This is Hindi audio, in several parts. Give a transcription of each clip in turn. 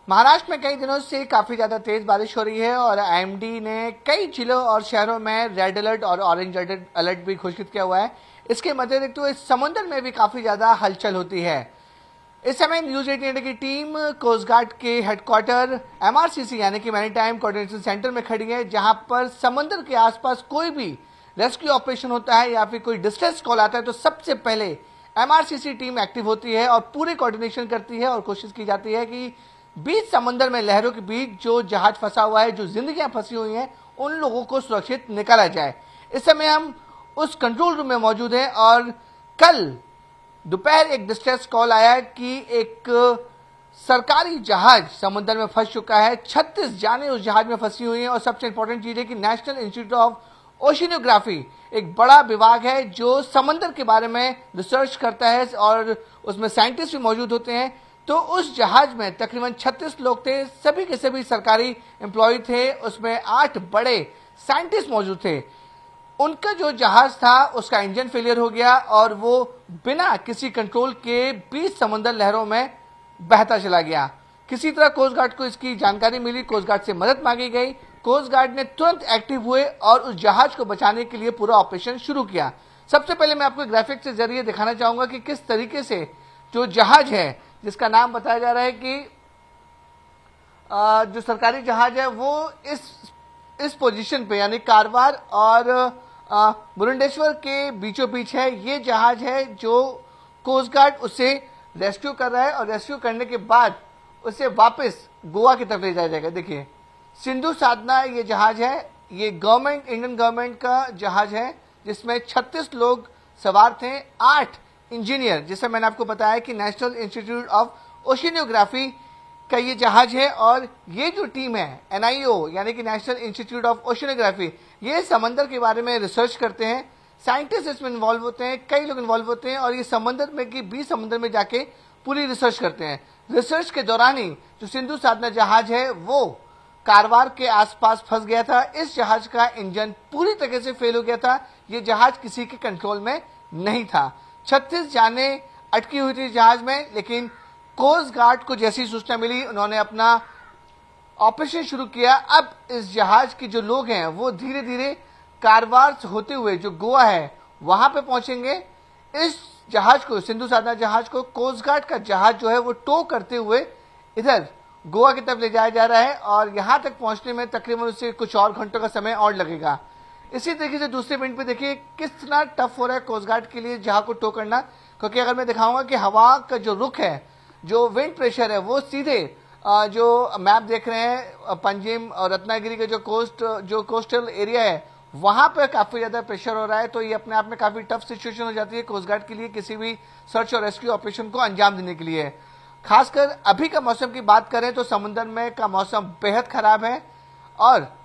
महाराष्ट्र में कई दिनों से काफी ज्यादा तेज बारिश हो रही है और आईएमडी ने कई जिलों और शहरों में रेड अलर्ट और ऑरेंज अलर्ट भी घोषित किया हुआ है। इसके मद्देनजर देखते हुए समुद्र में भी काफी ज्यादा हलचल होती है। इस समय न्यूज 18 इंडिया की टीम कोस्ट गार्ड के हेडक्वार्टर एमआरसीसी यानी कि मैरीटाइम कोऑर्डिनेशन सेंटर में खड़ी है, जहां पर समुद्र के आसपास कोई भी रेस्क्यू ऑपरेशन होता है या फिर कोई डिस्ट्रेस कॉल आता है तो सबसे पहले एमआरसीसी टीम एक्टिव होती है और पूरी कोऑर्डिनेशन करती है और कोशिश की जाती है कि बीच समंदर में लहरों के बीच जो जहाज फंसा हुआ है, जो जिंदगियां फंसी हुई हैं, उन लोगों को सुरक्षित निकाला जाए। इस समय हम उस कंट्रोल रूम में मौजूद हैं और कल दोपहर एक डिस्ट्रेस कॉल आया कि एक सरकारी जहाज समुद्र में फंस चुका है। 36 जाने उस जहाज में फंसी हुई हैं और सबसे इंपॉर्टेंट चीज है कि नेशनल इंस्टीट्यूट ऑफ ओशिनोग्राफी एक बड़ा विभाग है जो समंदर के बारे में रिसर्च करता है और उसमें साइंटिस्ट भी मौजूद होते हैं। तो उस जहाज में तकरीबन 36 लोग थे, सभी के सभी सरकारी एम्प्लॉय थे। उसमें 8 बड़े साइंटिस्ट मौजूद थे। उनका जो जहाज था उसका इंजन फेलियर हो गया और वो बिना किसी कंट्रोल के बीच समंदर लहरों में बहता चला गया। किसी तरह कोस्ट गार्ड को इसकी जानकारी मिली, कोस्ट गार्ड से मदद मांगी गई। कोस्ट गार्ड ने तुरंत एक्टिव हुए और उस जहाज को बचाने के लिए पूरा ऑपरेशन शुरू किया। सबसे पहले मैं आपको ग्राफिक के जरिए दिखाना चाहूंगा कि किस तरीके से जो जहाज है, जिसका नाम बताया जा रहा है कि जो सरकारी जहाज है वो इस पोजीशन पे यानी कारवार और बुरुंडेश्वर के बीचों बीच है। ये जहाज है जो कोस्ट गार्ड उसे रेस्क्यू कर रहा है और रेस्क्यू करने के बाद उसे वापस गोवा की तरफ ले जाया जाएगा। देखिए, सिंधु साधना ये जहाज है। ये इंडियन गवर्नमेंट का जहाज है जिसमें 36 लोग सवार थे, 8 इंजीनियर, जिसे मैंने आपको बताया कि नेशनल इंस्टीट्यूट ऑफ ओशिनोग्राफी का ये जहाज है। और ये जो टीम है एनआईओ यानी कि नेशनल इंस्टीट्यूट ऑफ ओशिनोग्राफी, ये समंदर के बारे में रिसर्च करते हैं। साइंटिस्ट इसमें इन्वॉल्व होते हैं, कई लोग इन्वॉल्व होते हैं और ये समंदर में कि बीच समंदर में जाके पूरी रिसर्च करते हैं। रिसर्च के दौरान ही जो सिंधु साधना जहाज है वो कारवार के आसपास फंस गया था। इस जहाज का इंजन पूरी तरह से फेल हो गया था। ये जहाज किसी के कंट्रोल में नहीं था। 36 जाने अटकी हुई थी जहाज में, लेकिन कोस्ट गार्ड को जैसी सूचना मिली उन्होंने अपना ऑपरेशन शुरू किया। अब इस जहाज के जो लोग हैं वो धीरे धीरे कारवार होते हुए जो गोवा है वहां पे पहुंचेंगे। इस जहाज को, सिंधु साधना जहाज को, कोस्ट गार्ड का जहाज जो है वो टो करते हुए इधर गोवा की तरफ ले जाया जा रहा है और यहां तक पहुंचने में तकरीबन उससे कुछ और घंटों का समय और लगेगा। इसी तरीके से दूसरे पॉइंट पे देखिए कितना टफ हो रहा है कोस्ट गार्ड के लिए जहाज को टो करना, क्योंकि अगर मैं दिखाऊंगा कि हवा का जो रुख है, जो विंड प्रेशर है, वो सीधे जो मैप देख रहे हैं पंजिम और रत्नागिरी के जो कोस्टल एरिया है वहां पर काफी ज्यादा प्रेशर हो रहा है। तो ये अपने आप में काफी टफ सिचुएशन हो जाती है कोस्ट गार्ड के लिए किसी भी सर्च और रेस्क्यू ऑपरेशन को अंजाम देने के लिए। खासकर अभी का मौसम की बात करें तो समुद्र में का मौसम बेहद खराब है और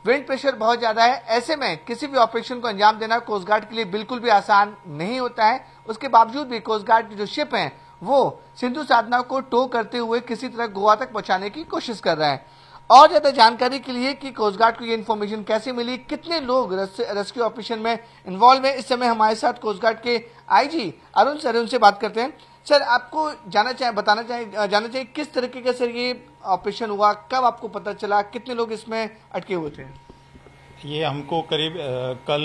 विंड प्रेशर बहुत ज्यादा है। ऐसे में किसी भी ऑपरेशन को अंजाम देना कोस्ट गार्ड के लिए बिल्कुल भी आसान नहीं होता है। उसके बावजूद भी कोस्ट गार्ड की जो शिप है वो सिंधु साधना को टो करते हुए किसी तरह गोवा तक पहुंचाने की कोशिश कर रहा है। और ज्यादा जानकारी के लिए कि कोस्ट गार्ड को ये इन्फॉर्मेशन कैसे मिली, कितने लोग रेस्क्यू ऑपरेशन में इन्वॉल्व है, इस समय हमारे साथ कोस्ट गार्ड के आईजी अरुण सर, उनसे बात करते हैं। सर, आपको जानना चाहिए किस तरीके का सर ये ऑपरेशन हुआ, कब आपको पता चला, कितने लोग इसमें अटके हुए थे? ये हमको करीब कल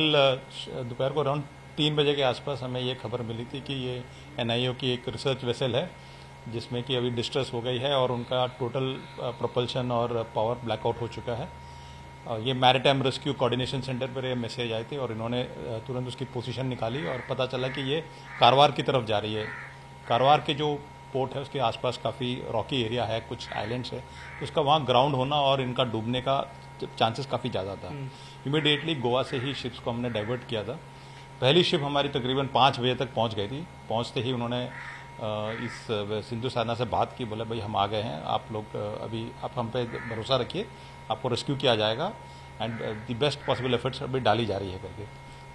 दोपहर को अराउंड 3 बजे के आसपास हमें ये खबर मिली थी कि ये एनआईओ की एक रिसर्च वेसल है जिसमें कि अभी डिस्ट्रेस हो गई है और उनका टोटल प्रोपल्शन और पावर ब्लैकआउट हो चुका है। ये मैरीटाइम रेस्क्यू कोऑर्डिनेशन सेंटर पर ये मैसेज आए थे और इन्होंने तुरंत उसकी पोजीशन निकाली और पता चला कि ये कारवार की तरफ जा रही है। कारवार के जो पोर्ट है उसके आसपास काफ़ी रॉकी एरिया है, कुछ आइलैंड्स है, उसका वहाँ ग्राउंड होना और इनका डूबने का चांसेस काफ़ी ज़्यादा था। इमीडिएटली गोवा से ही शिप्स को हमने डाइवर्ट किया था। पहली शिप हमारी तकरीबन 5 बजे तक पहुँच गई थी। पहुँचते ही उन्होंने इस सिंधु साधना से बात की, बोला भाई हम आ गए हैं, आप लोग अभी आप हम पे भरोसा रखिए, आपको रेस्क्यू किया जाएगा and the best possible efforts अभी डाली जा रही है करके।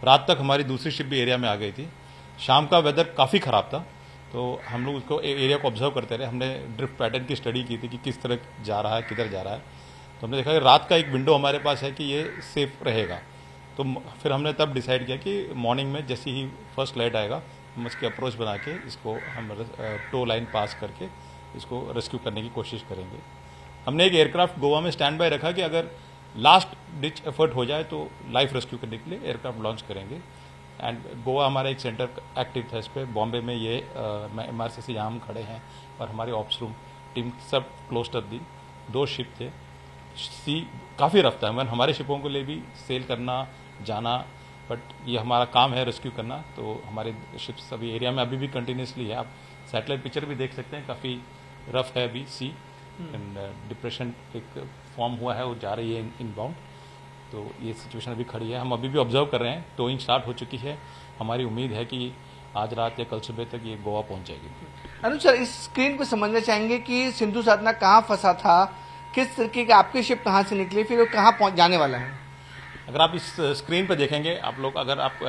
रात तक हमारी दूसरी शिप भी एरिया में आ गई थी। शाम का वेदर काफ़ी ख़राब था तो हम लोग उसको एरिया को ऑब्जर्व करते रहे। हमने ड्रिफ्ट पैटर्न की स्टडी की थी कि किस तरह जा रहा है, किधर जा रहा है। तो हमने देखा कि रात का एक विंडो हमारे पास है कि ये सेफ रहेगा। तो फिर हमने तब डिसाइड किया कि मॉर्निंग में जैसे ही फर्स्ट लाइट आएगा हम उसकी अप्रोच बना के इसको हम टो लाइन पास करके इसको रेस्क्यू करने की कोशिश करेंगे। हमने एक एयरक्राफ्ट गोवा में स्टैंड बाय रखा कि अगर लास्ट डिच एफर्ट हो जाए तो लाइफ रेस्क्यू करने के लिए एयरक्राफ्ट लॉन्च करेंगे। एंड गोवा हमारा एक सेंटर एक्टिव था इस पर। बॉम्बे में ये MRCC यहाँ हम खड़े हैं और हमारी ऑप्स रूम टीम सब क्लोज कर दी। 2 शिप थे, सी काफ़ी रफ था, मतलब हमारे शिपों को लिए भी सेल करना जाना, बट ये हमारा काम है रेस्क्यू करना। तो हमारे शिप्स अभी एरिया में अभी भी कंटिन्यूसली है। आप सैटेलाइट पिक्चर भी देख सकते हैं, काफ़ी रफ है अभी सी। एंड डिप्रेशन एक फॉर्म हुआ है, वो जा रही है इनबाउंड। तो ये सिचुएशन अभी खड़ी है, हम अभी भी ऑब्जर्व कर रहे हैं। टोइंग स्टार्ट हो चुकी है, हमारी उम्मीद है कि आज रात या कल सुबह तक ये गोवा पहुंच जाएगी। अनुज सर, इस स्क्रीन पे समझना चाहेंगे कि सिंधु साधना कहाँ फंसा था, किस तरीके के आपके शिप कहाँ से निकली, फिर वो कहाँ पहुंच जाने वाला है? अगर आप इस स्क्रीन पर देखेंगे आप लोग, अगर आप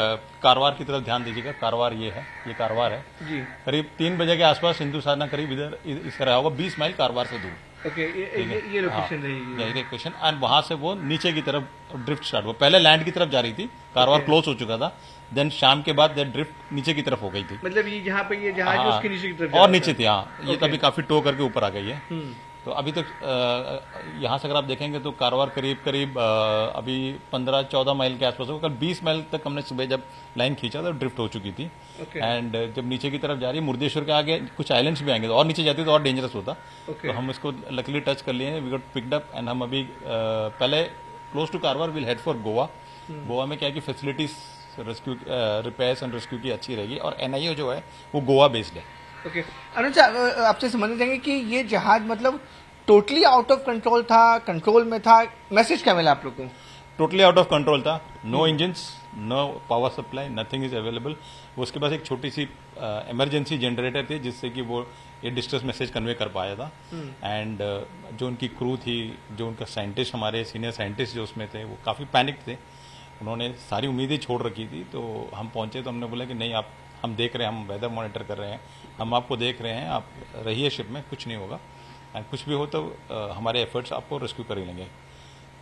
कारवार की तरफ ध्यान दीजिएगा, कारवार ये है, ये कारवार है जी। करीब 3 बजे के आसपास सिंधु साधना करीब इधर इस तरह होगा, 20 माइल कारवार से दूर। ओके, ये लोकेशन रहेगी, ये लोकेशन। एंड वहां से वो नीचे की तरफ ड्रिफ्ट स्टार्ट हुआ। पहले लैंड की तरफ जा रही थी, कारवार क्लोज हो चुका था, देन शाम के बाद ड्रिफ्ट नीचे की तरफ हो गई थी। मतलब ये जहाँ पे ये जहाज है उसके नीचे की तरफ और नीचे थी, हाँ। ये तभी काफी टो करके ऊपर आ गई है। तो अभी तक यहाँ से अगर आप देखेंगे तो कारवार करीब अभी 15-14 माइल के आसपास होगा। कल 20 माइल तक हमने सुबह जब लाइन खींचा तो ड्रिफ्ट हो चुकी थी। एंड जब नीचे की तरफ जा रही है, मुर्देश्वर के आगे कुछ आइलैंड्स भी आएंगे, तो और नीचे जाती तो और डेंजरस होता। तो हम इसको लकीली टच कर लिए, we got picked up. And हम अभी पहले close to Karwar will head for Goa. Goa में क्या है कि facilities rescue repairs and rescue की अच्छी रहेगी, और NIO जो है वो गोवा बेस्ड है। ओके, अनुज आपसे समझना चाहेंगे कि ये जहाज मतलब टोटली आउट ऑफ कंट्रोल था, कंट्रोल में था, मैसेज क्या मिला आप लोग को? टोटली आउट ऑफ कंट्रोल था, no engines, no power supply, nothing is available. उसके पास एक छोटी सी इमरजेंसी जनरेटर थी जिससे कि वो ये डिस्ट्रेस मैसेज कन्वे कर पाया था। एंड जो उनकी क्रू थी, जो उनका साइंटिस्ट, हमारे सीनियर साइंटिस्ट जो उसमें थे, वो काफ़ी पैनिक थे, उन्होंने सारी उम्मीदें छोड़ रखी थी। तो हम पहुंचे तो हमने बोला कि नहीं, आप हम देख रहे हैं, हम वेदर मॉनिटर कर रहे हैं, हम आपको देख रहे हैं, आप रहिए शिप में, कुछ नहीं होगा, एंड कुछ भी हो तो हमारे एफर्ट्स आपको रेस्क्यू कर ही लेंगे।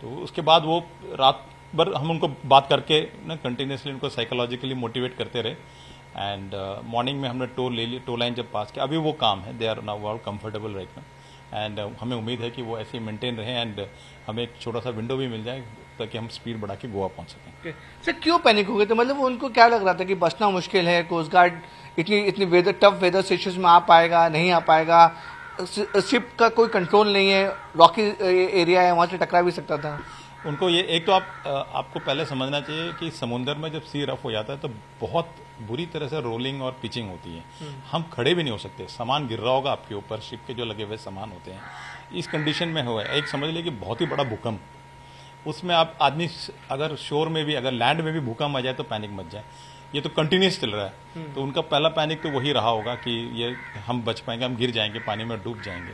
तो उसके बाद वो रात भर हम उनको बात करके ना कंटिन्यूसली उनको साइकोलॉजिकली मोटिवेट करते रहे। एंड मॉर्निंग में हमने टो ले ली, टो लाइन जब पास किया, अभी वो काम है, they are now all comfortable right now. And हमें उम्मीद है कि वो ऐसे ही मेंटेन रहे एंड हमें एक छोटा सा विंडो भी मिल जाए ताकि हम स्पीड बढ़ा के गोवा पहुंच सकें। सर, क्यों पैनिक हो गए थे? मतलब उनको क्या लग रहा था कि बचना मुश्किल है, कोस्ट गार्ड इतनी वेदर टफ वेदर सिचुएशन में आ पाएगा, नहीं आ पाएगा, शिप का कोई कंट्रोल नहीं है, रॉकी एरिया है, वहां से टकरा भी सकता था। उनको ये एक तो आपको पहले समझना चाहिए कि समुद्र में जब सी रफ हो जाता है तो बहुत बुरी तरह से रोलिंग और पिचिंग होती है। हम खड़े भी नहीं हो सकते, सामान गिर रहा होगा आपके ऊपर, शिप के जो लगे हुए सामान होते हैं। इस कंडीशन में हुआ है, एक समझ लीजिए कि बहुत ही बड़ा भूकंप, उसमें आप आदमी अगर शोर में भी, अगर लैंड में भी भूकंप आ जाए तो पैनिक मत जाए। ये तो कंटिन्यूस चल रहा है, तो उनका पहला पैनिक तो वही रहा होगा कि ये हम बच पाएंगे, हम गिर जाएंगे, पानी में डूब जाएंगे।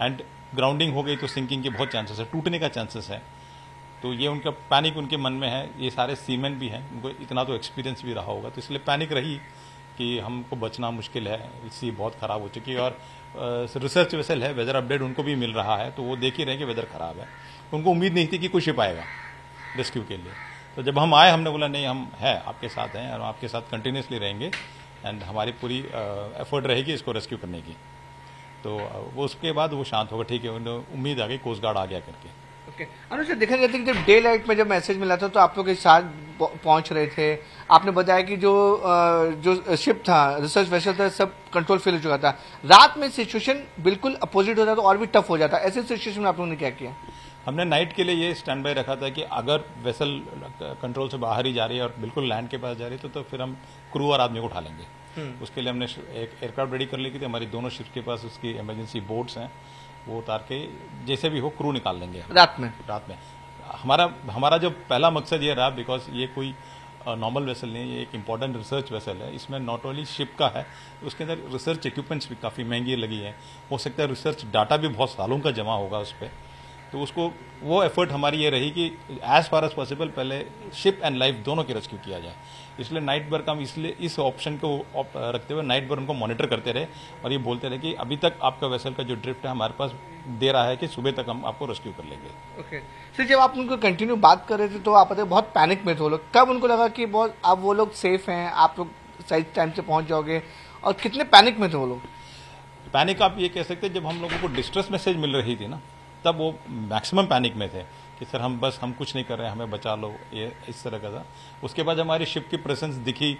एंड ग्राउंडिंग हो गई तो सिंकिंग के बहुत चांसेस है, टूटने का चांसेस है। तो ये उनका पैनिक उनके मन में है। ये सारे सीमेन भी हैं, उनको इतना तो एक्सपीरियंस भी रहा होगा, तो इसलिए पैनिक रही कि हमको बचना मुश्किल है, सी बहुत ख़राब हो चुकी है। और रिसर्च वेसल है, वेदर अपडेट उनको भी मिल रहा है, तो वो देख ही रहे कि वेदर ख़राब है। उनको उम्मीद नहीं थी कि कोई शिप आएगा रेस्क्यू के लिए। तो जब हम आए, हमने बोला नहीं, हम हैं, आपके साथ हैं और आपके साथ कंटिन्यूसली रहेंगे एंड हमारी पूरी एफर्ट रहेगी इसको रेस्क्यू करने की। तो वो उसके बाद वो शांत होगा, ठीक है, उम्मीद आ गई, कोस्ट गार्ड आ गया करके। ओके, अनुज सर, देखा जाता है कि जब डे लाइट में जब मैसेज मिला था तो आप लोग के साथ पहुंच रहे थे, आपने बताया कि जो शिप था, रिसर्च वेसल था, सब कंट्रोल फेल हो चुका था। रात में सिचुएशन बिल्कुल अपोजिट होता तो और भी टफ हो जाता, ऐसे सिचुएशन में आप लोगों ने क्या किया? हमने नाइट के लिए ये स्टैंड बाय रखा था कि अगर वेसल कंट्रोल से बाहर ही जा रही है और बिल्कुल लैंड के पास जा रही है तो फिर हम क्रू और आदमी को उठा लेंगे। उसके लिए हमने एक एयरक्राफ्ट रेडी कर ली थी, हमारी दोनों शिप के पास उसकी इमरजेंसी बोट्स हैं, वो उतार के जैसे भी हो क्रू निकाल लेंगे रात में। हमारा जो पहला मकसद ये रहा, बिकॉज ये कोई नॉर्मल वेसल नहीं, ये एक इंपॉर्टेंट रिसर्च वेसल है। इसमें नॉट ओनली शिप का है, उसके अंदर रिसर्च इक्विपमेंट्स भी काफ़ी महंगी लगी है, हो सकता है रिसर्च डाटा भी बहुत सालों का जमा होगा उस पर। तो उसको वो एफर्ट हमारी ये रही कि एज फार एज पॉसिबल पहले शिप एंड लाइफ दोनों की रेस्क्यू किया जाए। इसलिए नाइट भर का हम इसलिए इस ऑप्शन को रखते हुए नाइट भर उनको मॉनिटर करते रहे और ये बोलते रहे कि अभी तक आपका वेसल का जो ड्रिफ्ट है हमारे पास दे रहा है कि सुबह तक हम आपको रेस्क्यू कर लेंगे। ओके सर, जब आप उनको कंटिन्यू बात कर रहे थे तो आप बहुत पैनिक में थे वो लोग, कब उनको लगा कि बहुत अब वो लोग सेफ हैं, आप लोग सही टाइम से पहुंच जाओगे, और कितने पैनिक में थे वो लोग? पैनिक आप ये कह सकते हैं, जब हम लोगों को डिस्ट्रेस मैसेज मिल रही थी ना, तब वो मैक्सिमम पैनिक में थे कि सर हम कुछ नहीं कर रहे हैं, हमें बचा लो, ये इस तरह का था। उसके बाद हमारी शिप की प्रेजेंस दिखी,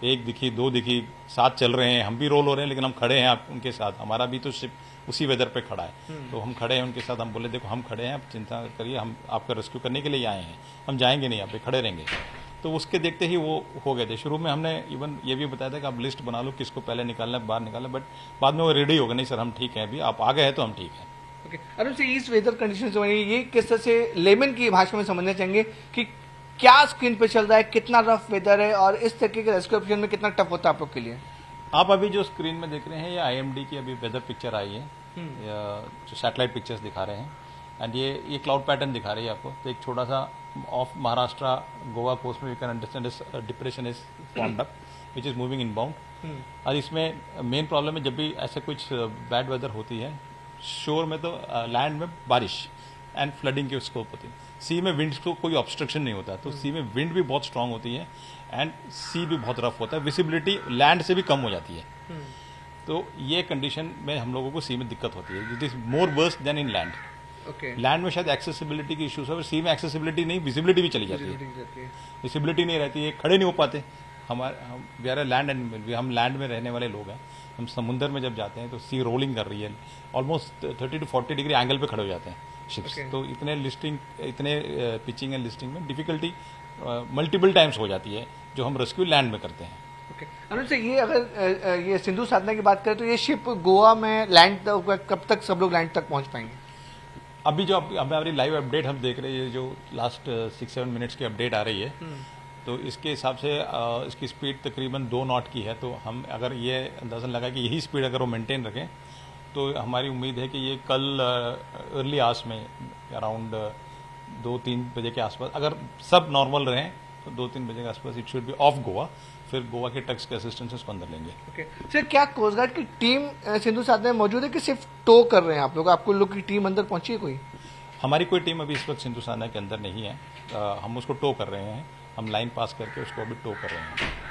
एक दिखी, दो दिखी, साथ चल रहे हैं, हम भी रोल हो रहे हैं, लेकिन हम खड़े हैं आप उनके साथ, हमारा भी तो शिप उसी वेदर पे खड़ा है, तो हम खड़े हैं उनके साथ। हम बोले देखो हम खड़े हैं, आप चिंता करिए, हम आपका रेस्क्यू करने के लिए आए हैं, हम जाएंगे नहीं, यहाँ पे खड़े रहेंगे। तो उसके देखते ही वो हो गए थे। शुरू में हमने इवन ये भी बताया था कि आप लिस्ट बना लो किसको पहले निकालना है, बाहर निकालना, बट बाद में वो रेडी हो गए, नहीं सर हम ठीक हैं, अभी आप आ गए हैं तो हम ठीक हैं। ओके, अरुण से इस वेदर कंडीशन से ये किस तरह से लेमन की भाषा में समझना चाहेंगे कि क्या स्क्रीन पे चल रहा है, कितना रफ वेदर है और इस तरीके के रेस्क्यू ऑपरेशन में कितना टफ होता है आप लोग के लिए? आप अभी जो स्क्रीन में देख रहे हैं ये IMD की अभी वेदर पिक्चर आई है, जो सैटेलाइट पिक्चर्स दिखा रहे हैं, एंड ये क्लाउड पैटर्न दिखा रही है आपको। तो एक छोटा सा ऑफ महाराष्ट्र गोवा कोस्ट में we can understand depression is formed up which is moving inbound. और इसमें मेन प्रॉब्लम है जब भी ऐसे कुछ बैड वेदर होती है, शोर में तो लैंड में बारिश एंड फ्लडिंग की स्कोप होती है, सी में विंड को कोई ऑब्स्ट्रक्शन नहीं होता, तो सी में विंड भी बहुत स्ट्रांग होती है एंड सी भी बहुत रफ होता है, विजिबिलिटी लैंड से भी कम हो जाती है। तो ये कंडीशन में हम लोगों को सी में दिक्कत होती है, it is more worse then in land. Land में शायद एक्सेसिबिलिटी की इश्यूज है, सी में एक्सेसिबिलिटी नहीं, विजिबिलिटी भी चली जाती है, विजिबिलिटी नहीं रहती है, खड़े नहीं हो पाते। वी आर लैंड एंड हम लैंड में रहने वाले लोग हैं, हम समुद्र में जब जाते हैं तो सी रोलिंग कर रही है, ऑलमोस्ट 30 to 40 डिग्री एंगल पे खड़े हो जाते हैं शिप्स। तो इतने पिचिंग एंड लिस्टिंग में डिफिकल्टी मल्टीपल टाइम्स हो जाती है जो हम रेस्क्यू लैंड में करते हैं। अनुज से ये अगर ये सिंधु साधना की बात करें तो ये शिप गोवा में लैंड कब तक सब लोग लैंड तक पहुंच पाएंगे? अभी जो हमारी लाइव अपडेट हम देख रहे हैं, जो लास्ट 6-7 मिनट्स की अपडेट आ रही है, तो इसके हिसाब से इसकी स्पीड तकरीबन 2 नॉट की है। तो हम अगर ये अंदाज़ा लगा कि यही स्पीड अगर वो मेंटेन रखें तो हमारी उम्मीद है कि ये कल अर्ली आवर्स में अराउंड 2-3 बजे के आसपास अगर सब नॉर्मल रहें तो 2-3 बजे के आसपास it should be of Goa. फिर गोवा के टक्स के असिस्टेंस उसको अंदर लेंगे। ओके सर, क्या कोस्ट गार्ड की टीम सिंधु साधना में मौजूद है कि सिर्फ टो कर रहे हैं आप लोग? आपको लोग की टीम अंदर पहुंची है कोई? हमारी कोई टीम अभी इस वक्त सिंधु साधना के अंदर नहीं है, हम उसको टो कर रहे हैं, हम लाइन पास करके उसको अभी टो कर रहे हैं।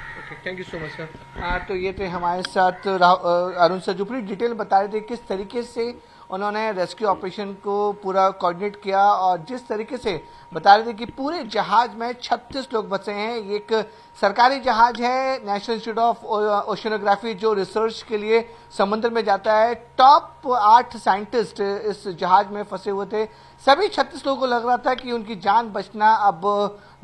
Thank you so much sir. तो ये थे हमारे साथ अरुण सर जो पूरी डिटेल बता रहे थे किस तरीके से उन्होंने रेस्क्यू ऑपरेशन को पूरा कोऑर्डिनेट किया और जिस तरीके से बता रहे थे कि पूरे जहाज में 36 लोग बचे हैं। ये एक सरकारी जहाज है, नेशनल इंस्टीट्यूट ऑफ ओशनोग्राफी जो रिसर्च के लिए समुद्र में जाता है। टॉप 8 साइंटिस्ट इस जहाज में फंसे हुए थे। सभी 36 लोगों को लग रहा था कि उनकी जान बचना अब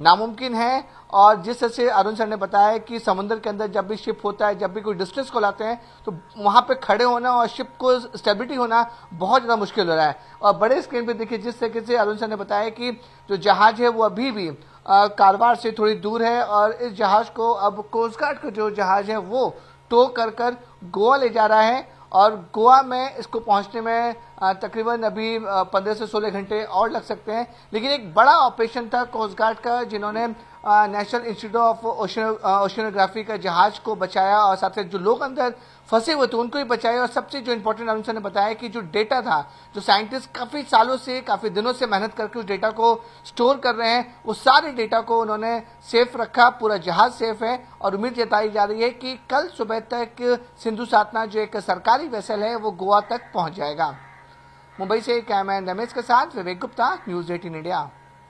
नामुमकिन है और जिस तरह से अरुण सर ने बताया कि समुद्र के अंदर जब भी शिप होता है, जब भी कोई डिस्ट्रेस कॉल आते हैं तो वहां पे खड़े होना और शिप को स्टेबिलिटी होना बहुत ज़्यादा मुश्किल हो रहा है। और बड़े स्क्रीन पे देखिए जिस तरीके से अरुण सर ने बताया कि जो जहाज है वो अभी भी कारवार से थोड़ी दूर है और इस जहाज को अब कोस्ट गार्ड का जो जहाज है वो टो कर गोवा ले जा रहा है और गोवा में इसको पहुंचने में तकरीबन अभी 15 से 16 घंटे और लग सकते हैं। लेकिन एक बड़ा ऑपरेशन था कोस्ट गार्ड का जिन्होंने नेशनल इंस्टीट्यूट ऑफ ओशनोग्राफी का जहाज को बचाया और साथ ही जो लोग अंदर फंसे हुए थे उनको भी बचाया। और सबसे जो इम्पोर्टेंट अरुण सर ने बताया कि जो डेटा था, जो साइंटिस्ट काफी सालों से काफी दिनों से मेहनत करके उस डेटा को स्टोर कर रहे हैं, उस सारे डेटा को उन्होंने सेफ रखा, पूरा जहाज सेफ है और उम्मीद जताई जा रही है कि कल सुबह तक सिंधु साधना जो एक सरकारी वेसल है वो गोवा तक पहुंच जाएगा। मुंबई से कैमरामैन रमेश के साथ विवेक गुप्ता, न्यूज 18 इंडिया।